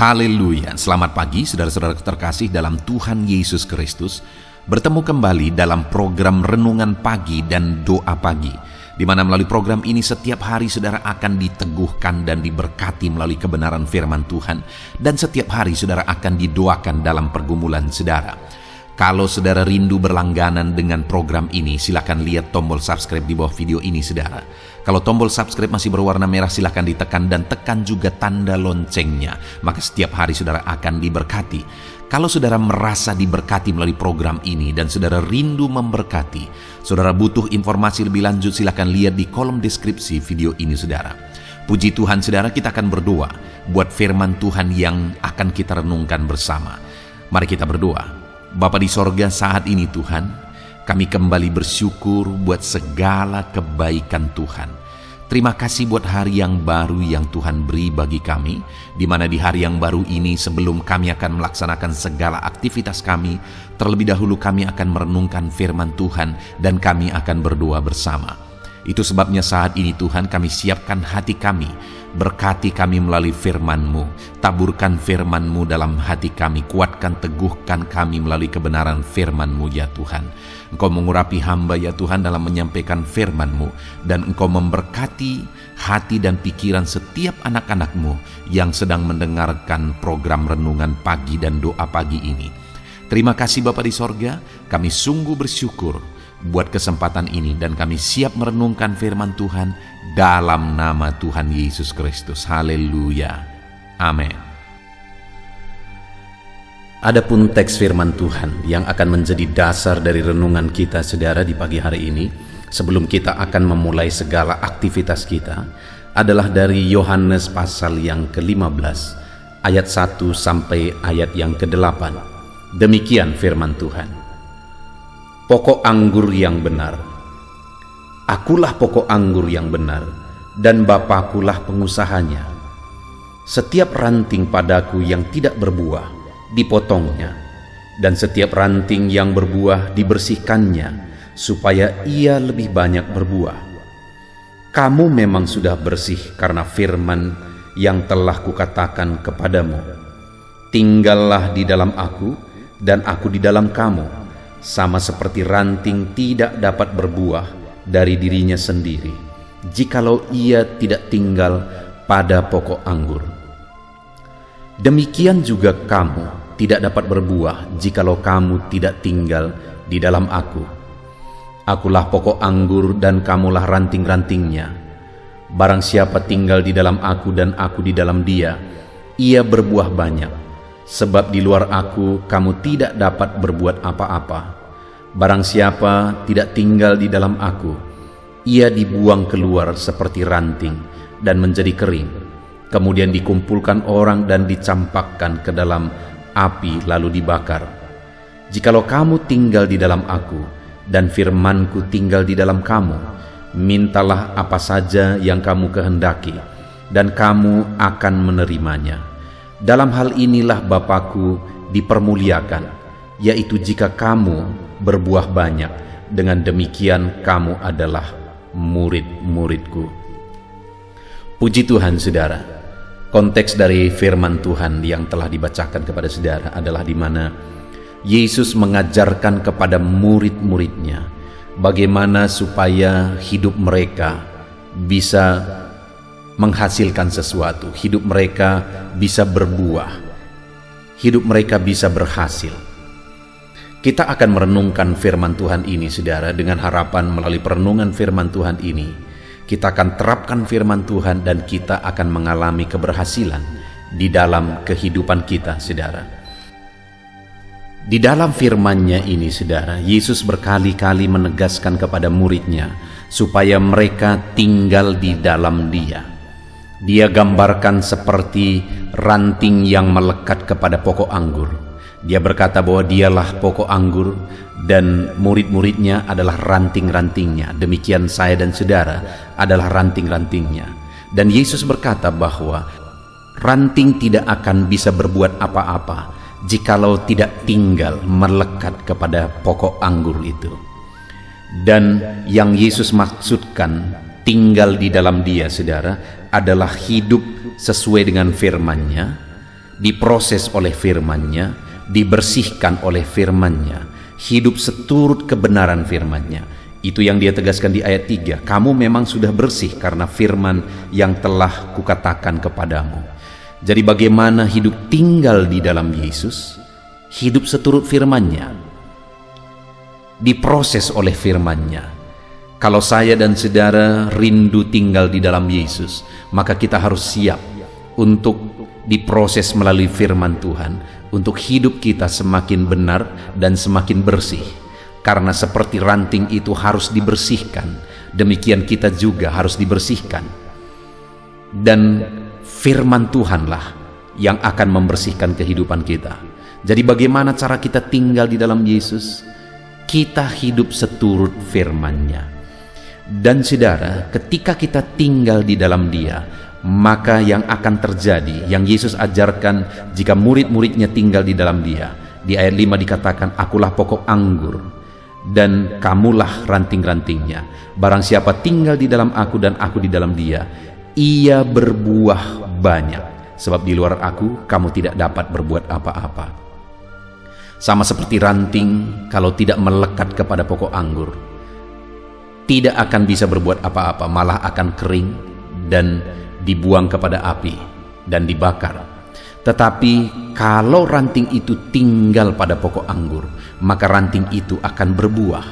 Haleluya, selamat pagi saudara-saudara terkasih dalam Tuhan Yesus Kristus. Bertemu kembali dalam program Renungan Pagi dan Doa Pagi, di mana melalui program ini setiap hari saudara akan diteguhkan dan diberkati melalui kebenaran firman Tuhan. Dan setiap hari saudara akan didoakan dalam pergumulan saudara. Kalau saudara rindu berlangganan dengan program ini, silakan lihat tombol subscribe di bawah video ini saudara. Kalau tombol subscribe masih berwarna merah, silakan ditekan dan tekan juga tanda loncengnya. Maka setiap hari saudara akan diberkati. Kalau saudara merasa diberkati melalui program ini dan saudara rindu memberkati, saudara butuh informasi lebih lanjut, silakan lihat di kolom deskripsi video ini saudara. Puji Tuhan saudara, kita akan berdoa buat firman Tuhan yang akan kita renungkan bersama. Mari kita berdoa. Bapa di sorga, saat ini Tuhan, kami kembali bersyukur buat segala kebaikan Tuhan. Terima kasih buat hari yang baru yang Tuhan beri bagi kami, di mana di hari yang baru ini sebelum kami akan melaksanakan segala aktivitas kami, terlebih dahulu kami akan merenungkan firman Tuhan dan kami akan berdoa bersama. Itu sebabnya saat ini Tuhan kami siapkan hati kami, berkati kami melalui firman-Mu, taburkan firman-Mu dalam hati kami, kuatkan teguhkan kami melalui kebenaran firman-Mu ya Tuhan. Engkau mengurapi hamba ya Tuhan dalam menyampaikan firman-Mu, dan Engkau memberkati hati dan pikiran setiap anak-anak-Mu yang sedang mendengarkan program Renungan Pagi dan Doa Pagi ini. Terima kasih Bapa di sorga, kami sungguh bersyukur buat kesempatan ini dan kami siap merenungkan firman Tuhan dalam nama Tuhan Yesus Kristus. Haleluya. Amin. Adapun teks firman Tuhan yang akan menjadi dasar dari renungan kita saudara di pagi hari ini, sebelum kita akan memulai segala aktivitas kita, adalah dari Yohanes pasal yang ke-15 ayat 1 sampai ayat yang ke-8. Demikian firman Tuhan. Pokok anggur yang benar. Akulah pokok anggur yang benar, dan Bapakulah pengusahanya. Setiap ranting padaku yang tidak berbuah, dipotongnya, dan setiap ranting yang berbuah dibersihkannya, supaya ia lebih banyak berbuah. Kamu memang sudah bersih karena firman yang telah kukatakan kepadamu. Tinggallah di dalam aku, dan aku di dalam kamu, sama seperti ranting tidak dapat berbuah dari dirinya sendiri, jikalau ia tidak tinggal pada pokok anggur. Demikian juga kamu tidak dapat berbuah jikalau kamu tidak tinggal di dalam aku. Akulah pokok anggur dan kamulah ranting-rantingnya. Barang siapa tinggal di dalam aku dan aku di dalam dia, ia berbuah banyak. Sebab di luar aku kamu tidak dapat berbuat apa-apa. Barang siapa tidak tinggal di dalam aku, ia dibuang keluar seperti ranting dan menjadi kering. Kemudian dikumpulkan orang dan dicampakkan ke dalam api lalu dibakar. Jikalau kamu tinggal di dalam aku dan firmanku tinggal di dalam kamu, mintalah apa saja yang kamu kehendaki dan kamu akan menerimanya. Dalam hal inilah Bapakku dipermuliakan, yaitu jika kamu berbuah banyak. Dengan demikian kamu adalah murid-muridku. Puji Tuhan saudara. Konteks dari firman Tuhan yang telah dibacakan kepada saudara adalah di mana Yesus mengajarkan kepada murid-muridnya bagaimana supaya hidup mereka bisa menghasilkan sesuatu, hidup mereka bisa berbuah, hidup mereka bisa berhasil. Kita akan merenungkan firman Tuhan ini saudara, dengan harapan melalui perenungan firman Tuhan ini kita akan terapkan firman Tuhan dan kita akan mengalami keberhasilan di dalam kehidupan kita saudara. Di dalam firman-Nya ini saudara, Yesus berkali-kali menegaskan kepada muridnya supaya mereka tinggal di dalam Dia. Dia gambarkan seperti ranting yang melekat kepada pokok anggur. Dia berkata bahwa dialah pokok anggur dan murid-muridnya adalah ranting-rantingnya. Demikian saya dan saudara adalah ranting-rantingnya. Dan Yesus berkata bahwa ranting tidak akan bisa berbuat apa-apa jikalau tidak tinggal melekat kepada pokok anggur itu. Dan yang Yesus maksudkan tinggal di dalam Dia saudara adalah hidup sesuai dengan firman-Nya, diproses oleh firman-Nya, dibersihkan oleh firman-Nya, hidup seturut kebenaran firman-Nya. Itu yang dia tegaskan di ayat 3. Kamu memang sudah bersih karena firman yang telah kukatakan kepadamu. Jadi bagaimana hidup tinggal di dalam Yesus? Hidup seturut firman-Nya, diproses oleh firman-Nya. Kalau saya dan saudara rindu tinggal di dalam Yesus, maka kita harus siap untuk diproses melalui firman Tuhan, untuk hidup kita semakin benar dan semakin bersih. Karena seperti ranting itu harus dibersihkan, demikian kita juga harus dibersihkan. Dan firman Tuhanlah yang akan membersihkan kehidupan kita. Jadi bagaimana cara kita tinggal di dalam Yesus? Kita hidup seturut firman-Nya. Dan saudara, ketika kita tinggal di dalam Dia, maka yang akan terjadi, yang Yesus ajarkan jika murid-muridnya tinggal di dalam Dia. Di ayat 5 dikatakan, akulah pokok anggur dan kamulah ranting-rantingnya. Barang siapa tinggal di dalam aku dan aku di dalam dia, ia berbuah banyak. Sebab di luar aku, kamu tidak dapat berbuat apa-apa. Sama seperti ranting, kalau tidak melekat kepada pokok anggur, tidak akan bisa berbuat apa-apa, malah akan kering dan dibuang kepada api dan dibakar. Tetapi kalau ranting itu tinggal pada pokok anggur, maka ranting itu akan berbuah.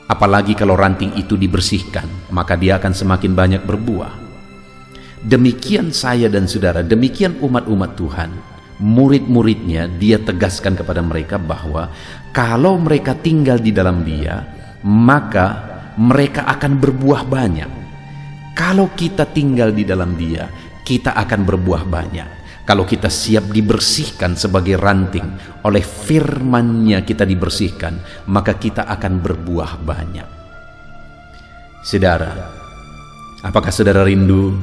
Apalagi kalau ranting itu dibersihkan, maka dia akan semakin banyak berbuah. Demikian saya dan saudara, demikian umat-umat Tuhan, murid-muridnya, dia tegaskan kepada mereka bahwa kalau mereka tinggal di dalam Dia, maka mereka akan berbuah banyak. Kalau kita tinggal di dalam Dia, kita akan berbuah banyak. Kalau kita siap dibersihkan sebagai ranting, oleh firman-Nya kita dibersihkan, maka kita akan berbuah banyak. Saudara, apakah saudara rindu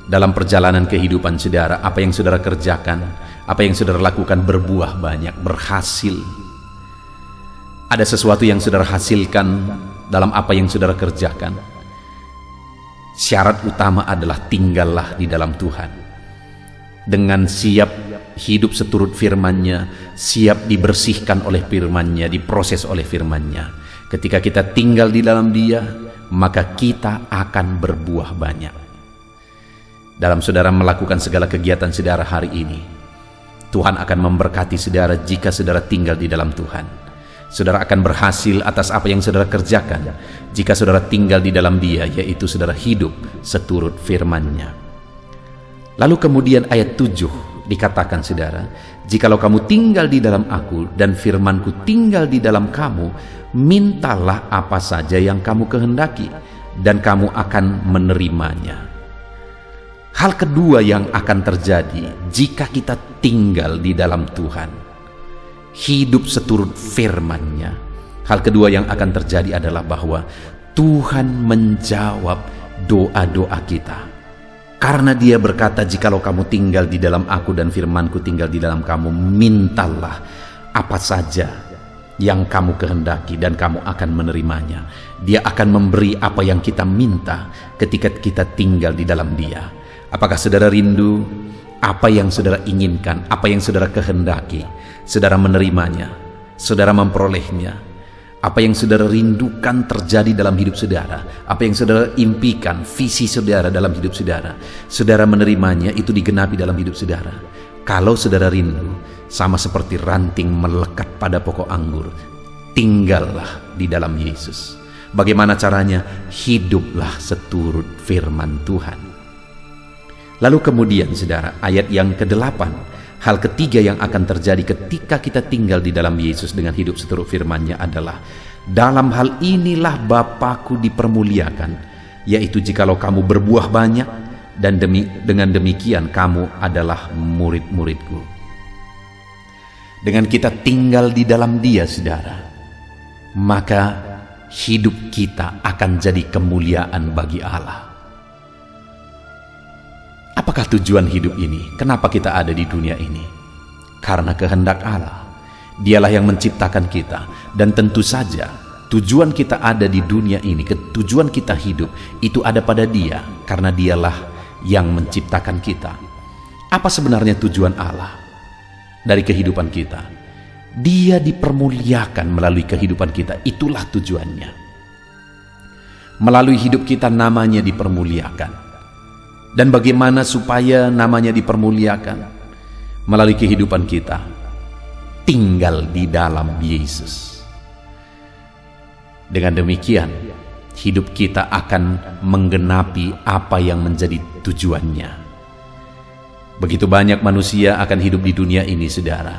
dalam perjalanan kehidupan saudara, apa yang saudara kerjakan, apa yang saudara lakukan berbuah banyak, berhasil? Ada sesuatu yang saudara hasilkan dalam apa yang saudara kerjakan. Syarat utama adalah tinggallah di dalam Tuhan. Dengan siap hidup seturut firman-Nya, siap dibersihkan oleh firman-Nya, diproses oleh firman-Nya. Ketika kita tinggal di dalam Dia, maka kita akan berbuah banyak. Dalam saudara melakukan segala kegiatan saudara hari ini, Tuhan akan memberkati saudara jika saudara tinggal di dalam Tuhan. Saudara akan berhasil atas apa yang saudara kerjakan jika saudara tinggal di dalam Dia, yaitu saudara hidup seturut firman-Nya. Lalu kemudian ayat 7 dikatakan saudara, jikalau kamu tinggal di dalam aku dan firman-Ku tinggal di dalam kamu, mintalah apa saja yang kamu kehendaki dan kamu akan menerimanya. Hal kedua yang akan terjadi jika kita tinggal di dalam Tuhan, hidup seturut firman-Nya, hal kedua yang akan terjadi adalah bahwa Tuhan menjawab doa-doa kita. Karena Dia berkata, jikalau kamu tinggal di dalam aku dan firman-Ku tinggal di dalam kamu, mintalah apa saja yang kamu kehendaki dan kamu akan menerimanya. Dia akan memberi apa yang kita minta ketika kita tinggal di dalam Dia. Apakah saudara rindu apa yang saudara inginkan, apa yang saudara kehendaki, saudara menerimanya, saudara memperolehnya? Apa yang saudara rindukan terjadi dalam hidup saudara, apa yang saudara impikan, visi saudara dalam hidup saudara, saudara menerimanya, itu digenapi dalam hidup saudara. Kalau saudara rindu, sama seperti ranting melekat pada pokok anggur, tinggallah di dalam Yesus. Bagaimana caranya? Hiduplah seturut firman Tuhan. Lalu kemudian saudara, ayat yang ke-8, hal ketiga yang akan terjadi ketika kita tinggal di dalam Yesus dengan hidup seturut firman-Nya adalah, dalam hal inilah Bapa-Ku dipermuliakan, yaitu jikalau kamu berbuah banyak, dan dengan demikian kamu adalah murid-murid-Ku. Dengan kita tinggal di dalam Dia, saudara, maka hidup kita akan jadi kemuliaan bagi Allah. Apakah tujuan hidup ini? Kenapa kita ada di dunia ini? Karena kehendak Allah. Dialah yang menciptakan kita. Dan tentu saja tujuan kita ada di dunia ini, tujuan kita hidup, itu ada pada Dia. Karena Dialah yang menciptakan kita. Apa sebenarnya tujuan Allah dari kehidupan kita? Dia dipermuliakan melalui kehidupan kita, itulah tujuannya. Melalui hidup kita namanya dipermuliakan. Dan bagaimana supaya namanya dipermuliakan? Melalui kehidupan kita tinggal di dalam Yesus. Dengan demikian, hidup kita akan menggenapi apa yang menjadi tujuannya. Begitu banyak manusia akan hidup di dunia ini, saudara,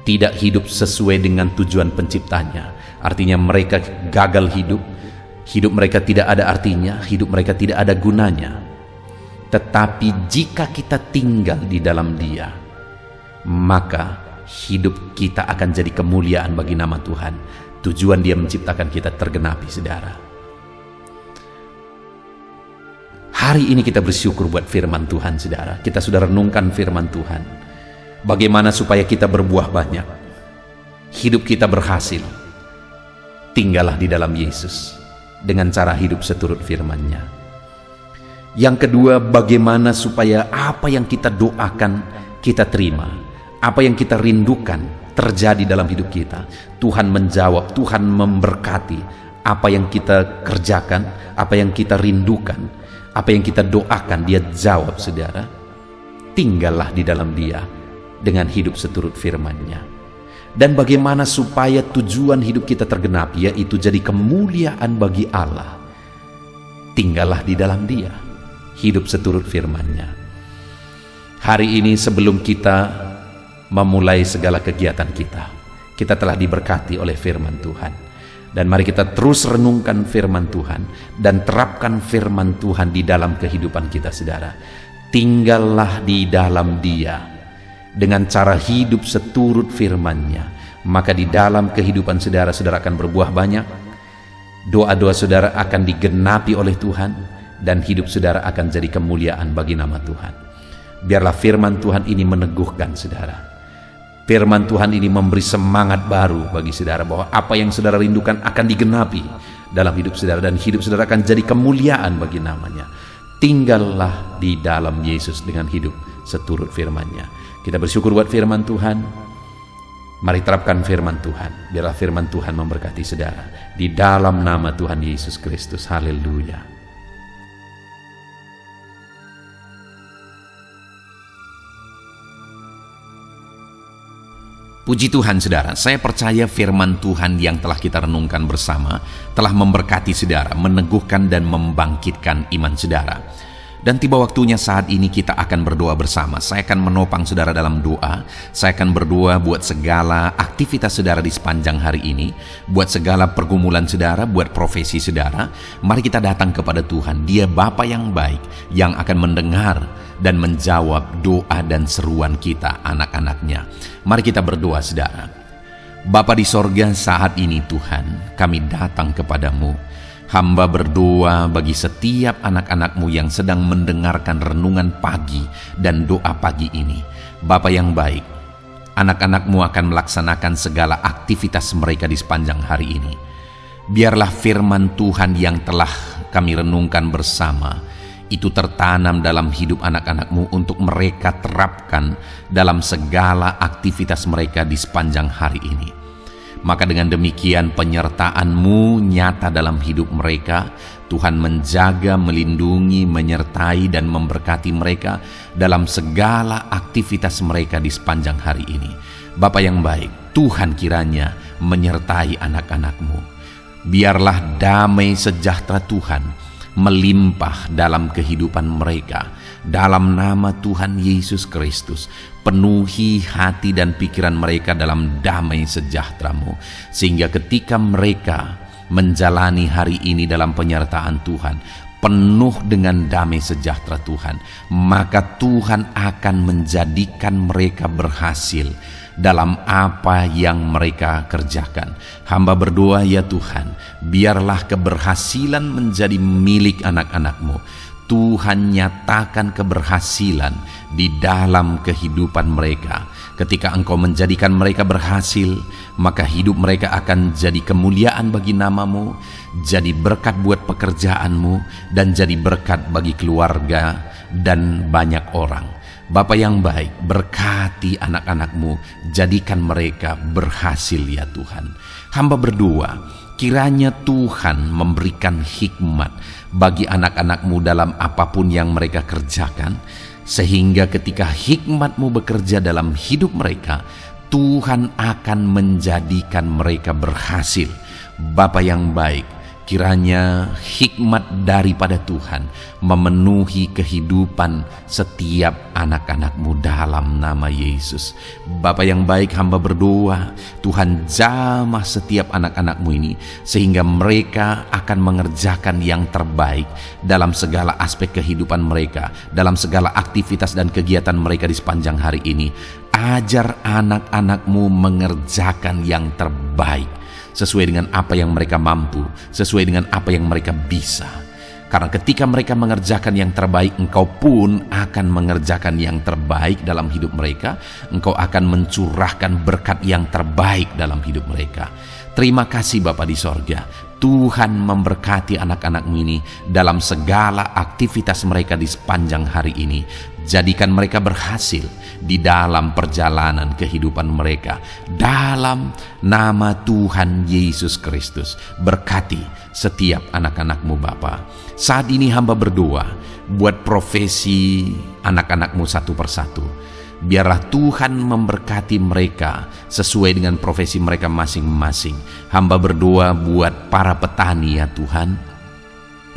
tidak hidup sesuai dengan tujuan penciptanya. Artinya mereka gagal hidup, hidup mereka tidak ada artinya, hidup mereka tidak ada gunanya. Tetapi jika kita tinggal di dalam Dia, maka hidup kita akan jadi kemuliaan bagi nama Tuhan. Tujuan Dia menciptakan kita tergenapi, saudara. Hari ini kita bersyukur buat firman Tuhan, saudara. Kita sudah renungkan firman Tuhan. Bagaimana supaya kita berbuah banyak, hidup kita berhasil. Tinggallah di dalam Yesus dengan cara hidup seturut firman-Nya. Yang kedua, bagaimana supaya apa yang kita doakan kita terima, apa yang kita rindukan terjadi dalam hidup kita. Tuhan menjawab, Tuhan memberkati apa yang kita kerjakan, apa yang kita rindukan, apa yang kita doakan, Dia jawab, saudara. Tinggallah di dalam Dia dengan hidup seturut firman-Nya. Dan bagaimana supaya tujuan hidup kita tergenapi, yaitu jadi kemuliaan bagi Allah. Tinggallah di dalam Dia, hidup seturut firman-Nya. Hari ini sebelum kita memulai segala kegiatan kita telah diberkati oleh firman Tuhan. Dan mari kita terus renungkan firman Tuhan dan terapkan firman Tuhan di dalam kehidupan kita, saudara. Tinggallah di dalam Dia dengan cara hidup seturut firman-Nya, maka di dalam kehidupan saudara, saudara akan berbuah banyak. Doa-doa saudara akan digenapi oleh Tuhan, dan hidup saudara akan jadi kemuliaan bagi nama Tuhan. Biarlah firman Tuhan ini meneguhkan saudara. Firman Tuhan ini memberi semangat baru bagi saudara, bahwa apa yang saudara rindukan akan digenapi dalam hidup saudara, dan hidup saudara akan jadi kemuliaan bagi namanya. Tinggallah di dalam Yesus dengan hidup seturut firman-Nya. Kita bersyukur buat firman Tuhan. Mari terapkan firman Tuhan. Biarlah firman Tuhan memberkati saudara. Di dalam nama Tuhan Yesus Kristus. Haleluya. Puji Tuhan, saudara. Saya percaya firman Tuhan yang telah kita renungkan bersama telah memberkati saudara, meneguhkan dan membangkitkan iman saudara. Dan tiba waktunya saat ini kita akan berdoa bersama. Saya akan menopang saudara dalam doa. Saya akan berdoa buat segala aktivitas saudara di sepanjang hari ini, buat segala pergumulan saudara, buat profesi saudara. Mari kita datang kepada Tuhan. Dia Bapa yang baik, yang akan mendengar dan menjawab doa dan seruan kita, anak-anaknya. Mari kita berdoa, saudara. Bapa di sorga, saat ini Tuhan, kami datang kepadamu. Hamba berdoa bagi setiap anak-anak-Mu yang sedang mendengarkan renungan pagi dan doa pagi ini. Bapa yang baik, anak-anak-Mu akan melaksanakan segala aktivitas mereka di sepanjang hari ini. Biarlah firman Tuhan yang telah kami renungkan bersama itu tertanam dalam hidup anak-anak-Mu untuk mereka terapkan dalam segala aktivitas mereka di sepanjang hari ini. Maka dengan demikian penyertaan-Mu nyata dalam hidup mereka. Tuhan menjaga, melindungi, menyertai dan memberkati mereka dalam segala aktivitas mereka di sepanjang hari ini. Bapa yang baik, Tuhan kiranya menyertai anak-anak-Mu. Biarlah damai sejahtera Tuhan melimpah dalam kehidupan mereka. Dalam nama Tuhan Yesus Kristus, penuhi hati dan pikiran mereka dalam damai sejahtera-Mu, sehingga ketika mereka menjalani hari ini dalam penyertaan Tuhan, penuh dengan damai sejahtera Tuhan, maka Tuhan akan menjadikan mereka berhasil dalam apa yang mereka kerjakan. Hamba berdoa, ya Tuhan, biarlah keberhasilan menjadi milik anak-anak-Mu. Tuhan nyatakan keberhasilan di dalam kehidupan mereka. Ketika Engkau menjadikan mereka berhasil, maka hidup mereka akan jadi kemuliaan bagi nama-Mu, jadi berkat buat pekerjaan-Mu, dan jadi berkat bagi keluarga dan banyak orang. Bapa yang baik, berkati anak-anak-Mu, jadikan mereka berhasil ya Tuhan. Hamba berdoa, kiranya Tuhan memberikan hikmat bagi anak-anak-Mu dalam apapun yang mereka kerjakan, sehingga ketika hikmat-Mu bekerja dalam hidup mereka, Tuhan akan menjadikan mereka berhasil. Bapa yang baik, kiranya hikmat daripada Tuhan memenuhi kehidupan setiap anak-anak-Mu dalam nama Yesus. Bapa yang baik, hamba berdoa, Tuhan jamah setiap anak-anak-Mu ini, sehingga mereka akan mengerjakan yang terbaik dalam segala aspek kehidupan mereka, dalam segala aktivitas dan kegiatan mereka di sepanjang hari ini. Ajar anak-anak-Mu mengerjakan yang terbaik, sesuai dengan apa yang mereka mampu, sesuai dengan apa yang mereka bisa. Karena ketika mereka mengerjakan yang terbaik, Engkau pun akan mengerjakan yang terbaik dalam hidup mereka. Engkau akan mencurahkan berkat yang terbaik dalam hidup mereka. Terima kasih Bapa di sorga. Tuhan memberkati anak-anak-Mu ini dalam segala aktivitas mereka di sepanjang hari ini. Jadikan mereka berhasil di dalam perjalanan kehidupan mereka. Dalam nama Tuhan Yesus Kristus, berkati setiap anak-anak-Mu Bapa. Saat ini hamba berdoa buat profesi anak-anak-Mu satu persatu. Biarlah Tuhan memberkati mereka sesuai dengan profesi mereka masing-masing. Hamba berdoa buat para petani ya Tuhan.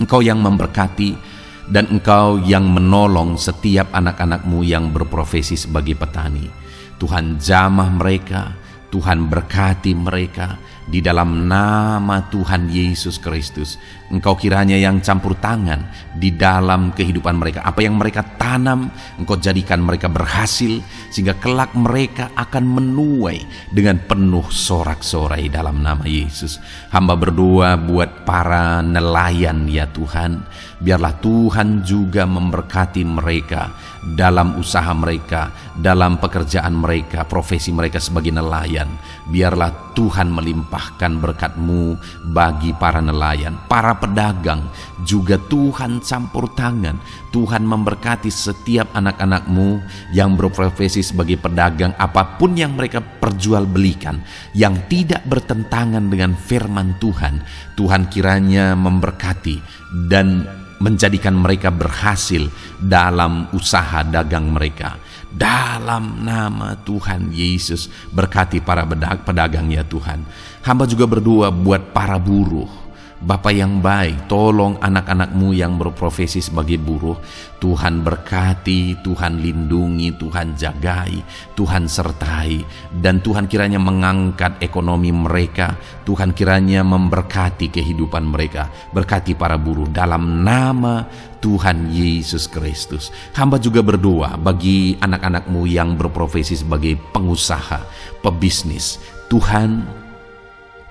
Engkau yang memberkati dan Engkau yang menolong setiap anak-anak-Mu yang berprofesi sebagai petani. Tuhan jamah mereka, Tuhan berkati mereka di dalam nama Tuhan Yesus Kristus. Engkau kiranya yang campur tangan di dalam kehidupan mereka. Apa yang mereka tanam, Engkau jadikan mereka berhasil, sehingga kelak mereka akan menuai dengan penuh sorak-sorai dalam nama Yesus. Hamba berdoa buat para nelayan ya Tuhan. Biarlah Tuhan juga memberkati mereka dalam usaha mereka, dalam pekerjaan mereka, profesi mereka sebagai nelayan. Biarlah Tuhan melimpahkan berkat-Mu bagi para nelayan, para pedagang juga Tuhan campur tangan. Tuhan memberkati setiap anak-anak-Mu yang berprofesi sebagai pedagang, apapun yang mereka perjualbelikan yang tidak bertentangan dengan firman Tuhan. Tuhan kiranya memberkati dan menjadikan mereka berhasil dalam usaha dagang mereka. Dalam nama Tuhan Yesus, berkati para pedagang ya Tuhan. Hamba juga berdoa buat para buruh. Bapa yang baik, tolong anak-anak-Mu yang berprofesi sebagai buruh. Tuhan berkati, Tuhan lindungi, Tuhan jagai, Tuhan sertai. Dan Tuhan kiranya mengangkat ekonomi mereka. Tuhan kiranya memberkati kehidupan mereka. Berkati para buruh dalam nama Tuhan Yesus Kristus. Hamba juga berdoa bagi anak-anak-Mu yang berprofesi sebagai pengusaha, pebisnis.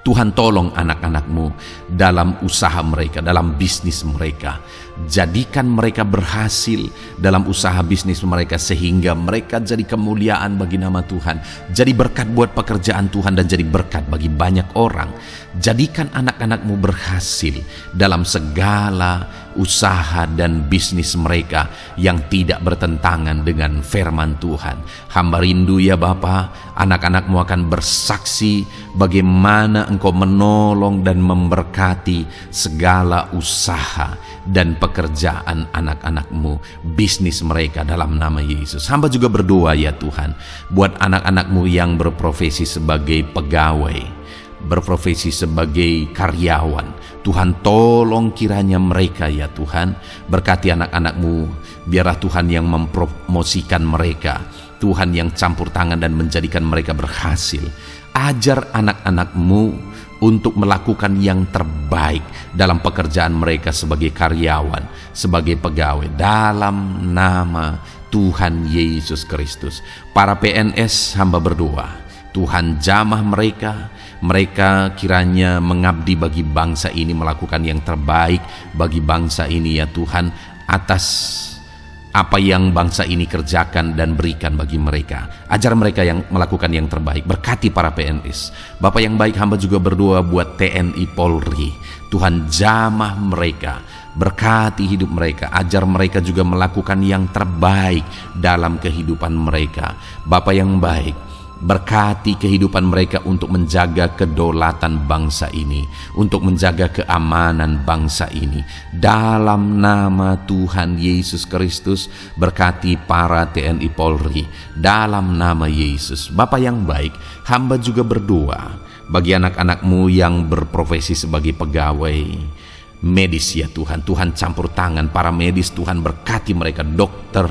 Tuhan tolong anak-anak-Mu dalam usaha mereka, dalam bisnis mereka. Jadikan mereka berhasil dalam usaha bisnis mereka, sehingga mereka jadi kemuliaan bagi nama Tuhan. Jadi berkat buat pekerjaan Tuhan dan jadi berkat bagi banyak orang. Jadikan anak-anak-Mu berhasil dalam segala usaha dan bisnis mereka yang tidak bertentangan dengan firman Tuhan. Hamba rindu ya Bapa, anak-anak-Mu akan bersaksi bagaimana Engkau menolong dan memberkati segala usaha dan pekerjaan anak-anak-Mu, bisnis mereka dalam nama Yesus. Hamba juga berdoa ya Tuhan buat anak-anak-Mu yang berprofesi sebagai pegawai, berprofesi sebagai karyawan. Tuhan tolong kiranya mereka ya Tuhan, berkati anak-anak-Mu. Biarlah Tuhan yang mempromosikan mereka, Tuhan yang campur tangan dan menjadikan mereka berhasil. Ajar anak-anak-Mu untuk melakukan yang terbaik dalam pekerjaan mereka sebagai karyawan, sebagai pegawai, dalam nama Tuhan Yesus Kristus. Para PNS, hamba berdoa, Tuhan jamah mereka kiranya mengabdi bagi bangsa ini, melakukan yang terbaik bagi bangsa ini ya Tuhan, atas Apa yang bangsa ini kerjakan dan berikan bagi mereka. Ajar mereka yang melakukan yang terbaik. Berkati para PNS. Bapa yang baik, hamba juga berdoa buat TNI Polri. Tuhan jamah mereka, berkati hidup mereka, ajar mereka juga melakukan yang terbaik dalam kehidupan mereka. Bapa yang baik, berkati kehidupan mereka untuk menjaga kedaulatan bangsa ini, untuk menjaga keamanan bangsa ini. Dalam nama Tuhan Yesus Kristus, berkati para TNI Polri. Dalam nama Yesus. Bapa yang baik, hamba juga berdoa bagi anak-anak-Mu yang berprofesi sebagai pegawai medis ya Tuhan. Tuhan campur tangan para medis, Tuhan berkati mereka, dokter,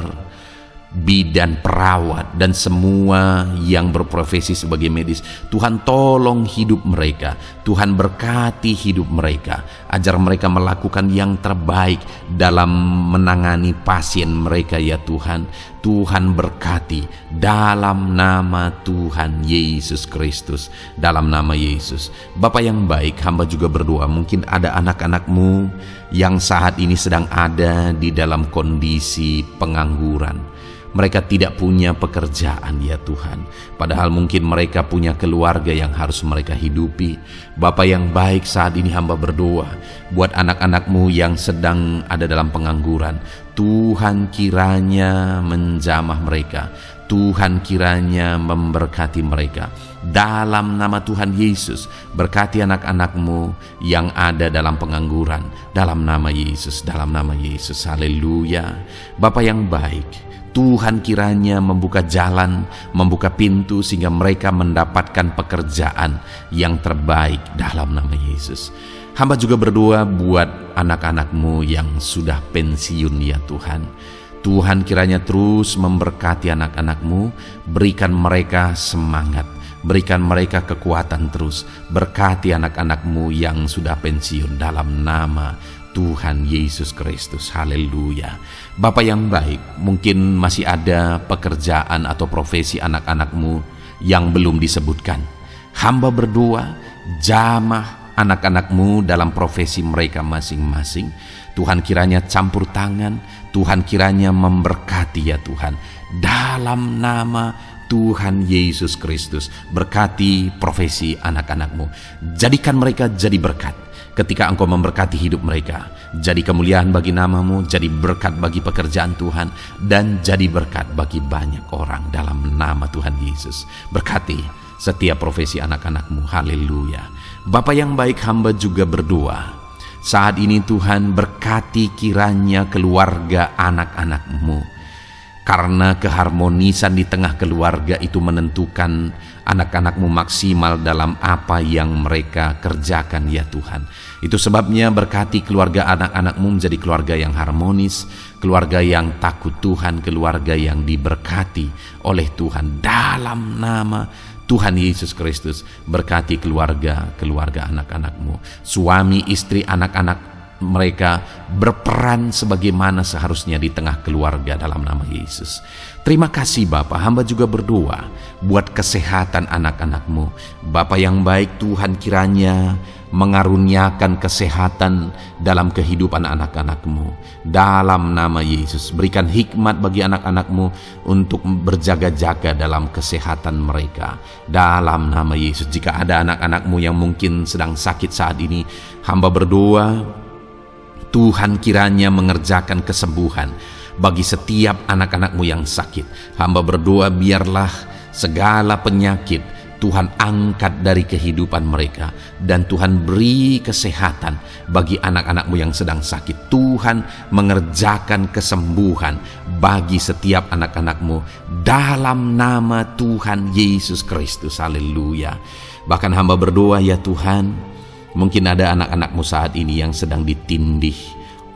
bidan, perawat, dan semua yang berprofesi sebagai medis. Tuhan tolong hidup mereka, Tuhan berkati hidup mereka, ajar mereka melakukan yang terbaik dalam menangani pasien mereka ya Tuhan. Tuhan berkati dalam nama Tuhan Yesus Kristus, dalam nama Yesus. Bapa yang baik, hamba juga berdoa, mungkin ada anak-anak-Mu yang saat ini sedang ada di dalam kondisi pengangguran. Mereka tidak punya pekerjaan ya Tuhan, padahal mungkin mereka punya keluarga yang harus mereka hidupi. Bapa yang baik, saat ini hamba berdoa buat anak-anak-Mu yang sedang ada dalam pengangguran. Tuhan kiranya menjamah mereka, Tuhan kiranya memberkati mereka. Dalam nama Tuhan Yesus, berkati anak-anak-Mu yang ada dalam pengangguran. Dalam nama Yesus, dalam nama Yesus, haleluya. Bapa yang baik, Tuhan kiranya membuka jalan, membuka pintu sehingga mereka mendapatkan pekerjaan yang terbaik dalam nama Yesus. Hamba juga berdoa buat anak-anak-Mu yang sudah pensiun ya Tuhan. Tuhan kiranya terus memberkati anak-anak-Mu, berikan mereka semangat, berikan mereka kekuatan terus. Berkati anak-anak-Mu yang sudah pensiun dalam nama Tuhan Yesus Kristus, haleluya. Bapa yang baik, mungkin masih ada pekerjaan atau profesi anak-anak-Mu yang belum disebutkan. Hamba berdoa, jamah anak-anak-Mu dalam profesi mereka masing-masing. Tuhan kiranya campur tangan, Tuhan kiranya memberkati ya Tuhan. Dalam nama Tuhan Yesus Kristus, berkati profesi anak-anak-Mu. Jadikan mereka jadi berkat ketika Engkau memberkati hidup mereka. Jadi kemuliaan bagi nama-Mu, jadi berkat bagi pekerjaan Tuhan, dan jadi berkat bagi banyak orang dalam nama Tuhan Yesus. Berkati setiap profesi anak-anak-Mu, haleluya. Bapa yang baik, hamba juga berdoa saat ini Tuhan, berkati kiranya keluarga anak-anak-Mu. Karena keharmonisan di tengah keluarga itu menentukan anak-anak-Mu maksimal dalam apa yang mereka kerjakan ya Tuhan. Itu sebabnya berkati keluarga anak-anak-Mu menjadi keluarga yang harmonis, keluarga yang takut Tuhan, keluarga yang diberkati oleh Tuhan. Dalam nama Tuhan Yesus Kristus, berkati keluarga anak-anak-Mu. Suami, istri, anak-anak mereka berperan sebagaimana seharusnya di tengah keluarga dalam nama Yesus. Terima kasih Bapa, hamba juga berdoa buat kesehatan anak-anak-Mu. Bapa yang baik, Tuhan kiranya mengaruniakan kesehatan dalam kehidupan anak-anak-Mu. Dalam nama Yesus, berikan hikmat bagi anak-anak-Mu untuk berjaga-jaga dalam kesehatan mereka. Dalam nama Yesus, jika ada anak-anak-Mu yang mungkin sedang sakit saat ini, hamba berdoa Tuhan kiranya mengerjakan kesembuhan bagi setiap anak-anak-Mu yang sakit. Hamba berdoa biarlah segala penyakit Tuhan angkat dari kehidupan mereka, dan Tuhan beri kesehatan bagi anak-anak-Mu yang sedang sakit. Tuhan mengerjakan kesembuhan bagi setiap anak-anak-Mu dalam nama Tuhan Yesus Kristus, haleluya. Bahkan hamba berdoa ya Tuhan, mungkin ada anak-anak-Mu saat ini yang sedang ditindih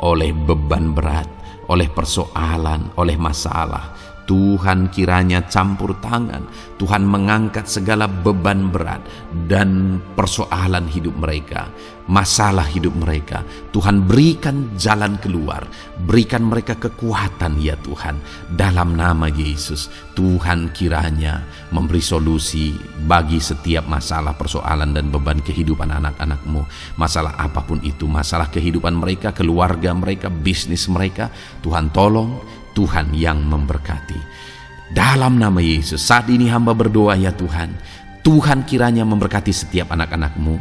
oleh beban berat, oleh persoalan, oleh masalah. Tuhan kiranya campur tangan, Tuhan mengangkat segala beban berat dan persoalan hidup mereka, masalah hidup mereka. Tuhan berikan jalan keluar, berikan mereka kekuatan ya Tuhan. Dalam nama Yesus, Tuhan kiranya memberi solusi bagi setiap masalah, persoalan dan beban kehidupan anak-anak-Mu. Masalah apapun itu, masalah kehidupan mereka, keluarga mereka, bisnis mereka, Tuhan tolong, Tuhan yang memberkati. Dalam nama Yesus, saat ini hamba berdoa ya Tuhan, Tuhan kiranya memberkati setiap anak-anak-Mu,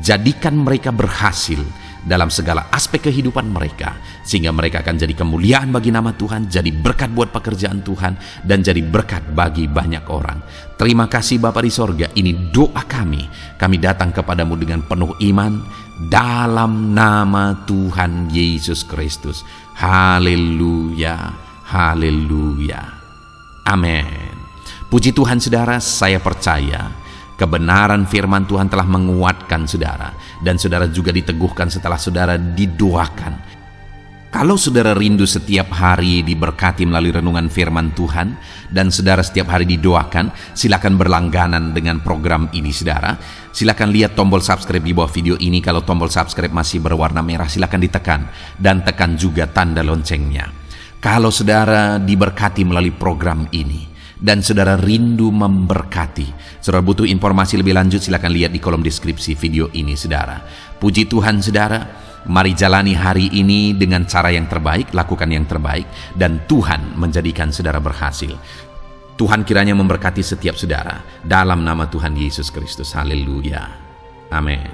jadikan mereka berhasil dalam segala aspek kehidupan mereka, sehingga mereka akan jadi kemuliaan bagi nama Tuhan, jadi berkat buat pekerjaan Tuhan, dan jadi berkat bagi banyak orang. Terima kasih Bapa di sorga, ini doa kami. Kami datang kepadamu dengan penuh iman, dalam nama Tuhan Yesus Kristus. Haleluya, haleluya, amin. Puji Tuhan saudara, saya percaya kebenaran firman Tuhan telah menguatkan saudara, dan saudara juga diteguhkan setelah saudara didoakan. Kalau saudara rindu setiap hari diberkati melalui renungan firman Tuhan, dan saudara setiap hari didoakan, silakan berlangganan dengan program ini saudara. Silakan lihat tombol subscribe di bawah video ini. Kalau tombol subscribe masih berwarna merah, silakan ditekan, dan tekan juga tanda loncengnya. Kalau saudara diberkati melalui program ini, dan saudara rindu memberkati, saudara butuh informasi lebih lanjut, silakan lihat di kolom deskripsi video ini saudara. Puji Tuhan saudara, mari jalani hari ini dengan cara yang terbaik, lakukan yang terbaik, dan Tuhan menjadikan saudara berhasil. Tuhan kiranya memberkati setiap saudara, dalam nama Tuhan Yesus Kristus. Haleluya, amin.